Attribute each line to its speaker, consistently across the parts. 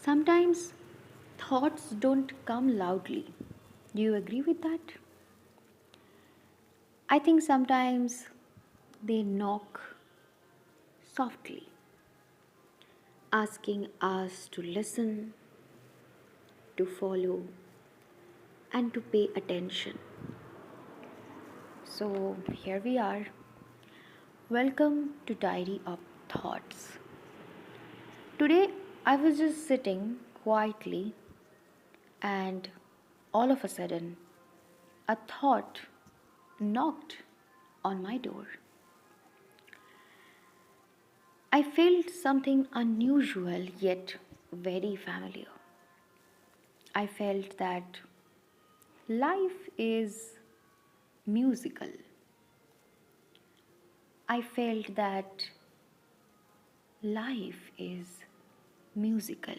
Speaker 1: Sometimes thoughts don't come loudly. Do you agree with that? I think sometimes they knock softly, asking us to listen, to follow, and to pay attention. So here we are. Welcome to Diary of Thoughts. Today I was just sitting quietly and all of a sudden a thought knocked on my door. I felt something unusual yet very familiar. I felt that life is musical. I felt that life is musical.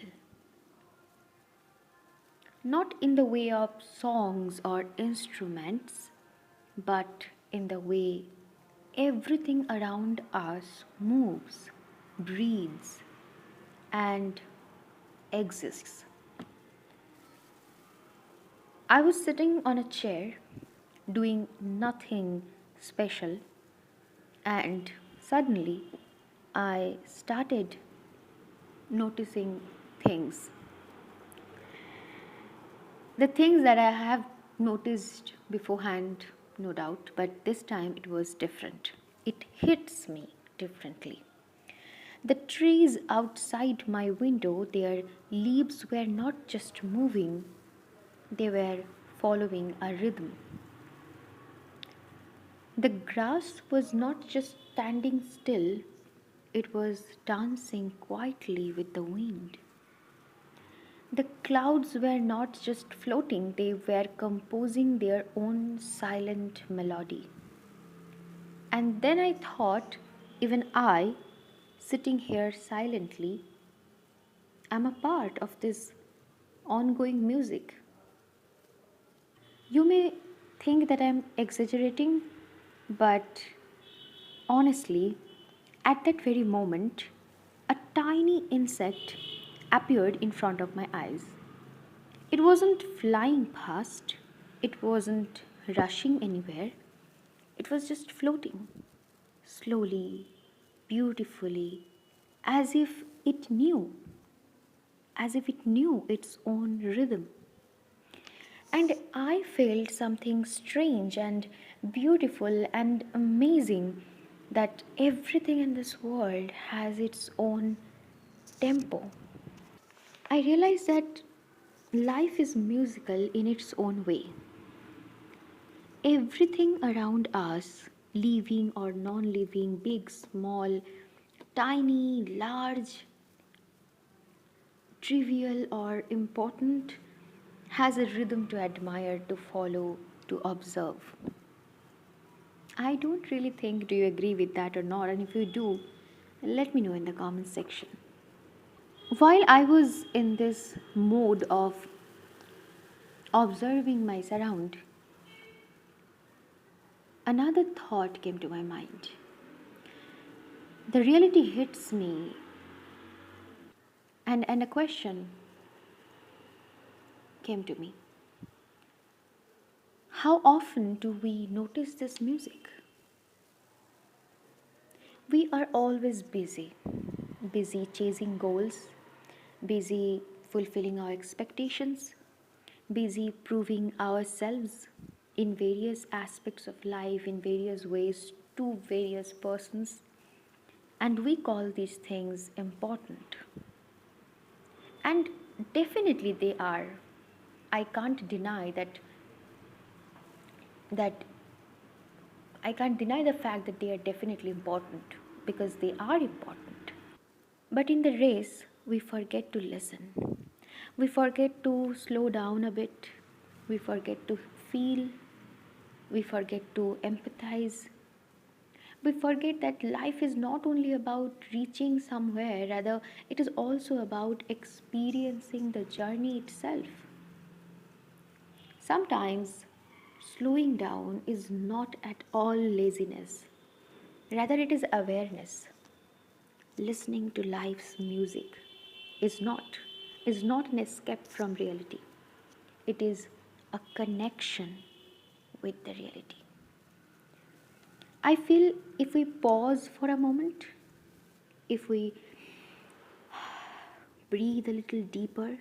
Speaker 1: Not in the way of songs or instruments, but in the way everything around us moves, breathes, and exists. I was sitting on a chair doing nothing special, and suddenly I started noticing things. The things that I have noticed beforehand, no doubt, but this time it was different. It hits me differently. The trees outside my window, their leaves were not just moving, they were following a rhythm. The grass was not just standing still, it was dancing quietly with the wind. The clouds were not just floating, they were composing their own silent melody. And then I thought, even I, sitting here silently, am a part of this ongoing music. You may think that I'm exaggerating, but honestly, at that very moment, a tiny insect appeared in front of my eyes. It wasn't flying past, it wasn't rushing anywhere, it was just floating, slowly, beautifully, as if it knew, as if it knew its own rhythm. And I felt something strange and beautiful and amazing that everything in this world has its own tempo. I realized that life is musical in its own way. Everything around us, living or non living, big, small, tiny, large, trivial, or important, has a rhythm to admire, to follow, to observe. I don't really think do you agree with that or not, and if you do, let me know in the comment section. While I was in this mode of observing my surround, another thought came to my mind. The reality hits me, and a question came to me. How often do we notice this music? We are always busy, busy chasing goals, busy fulfilling our expectations, busy proving ourselves in various aspects of life, in various ways to various persons, and we call these things important. And definitely they are. I can't deny that I can't deny the fact that they are definitely important because they are important. But in the race, we forget to listen. We forget to slow down a bit. We forget to feel. We forget to empathize. We forget that life is not only about reaching somewhere, rather, it is also about experiencing the journey itself. Sometimes slowing down is not at all laziness, rather, it is awareness. Listening to life's music is not. is not an escape from reality, it is a connection with the reality. I feel if we pause for a moment, if we breathe a little deeper,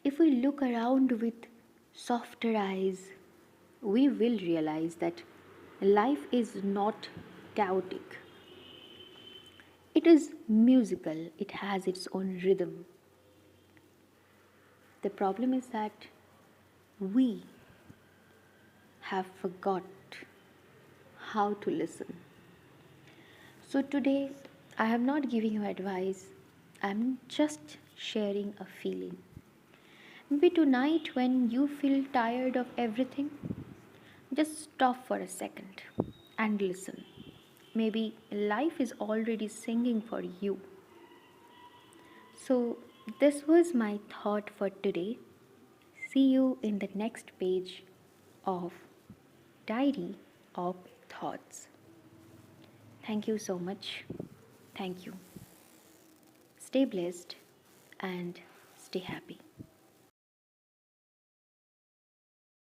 Speaker 1: if we look around with softer eyes, we will realize that life is not chaotic. It is musical, it has its own rhythm. The problem is that we have forgot how to listen. So today, I am not giving you advice, I'm just sharing a feeling. Maybe tonight, when you feel tired of everything, just stop for a second and listen. Maybe life is already singing for you. So, this was my thought for today. See you in the next page of Diary of Thoughts. Thank you so much. Thank you. Stay blessed and stay happy.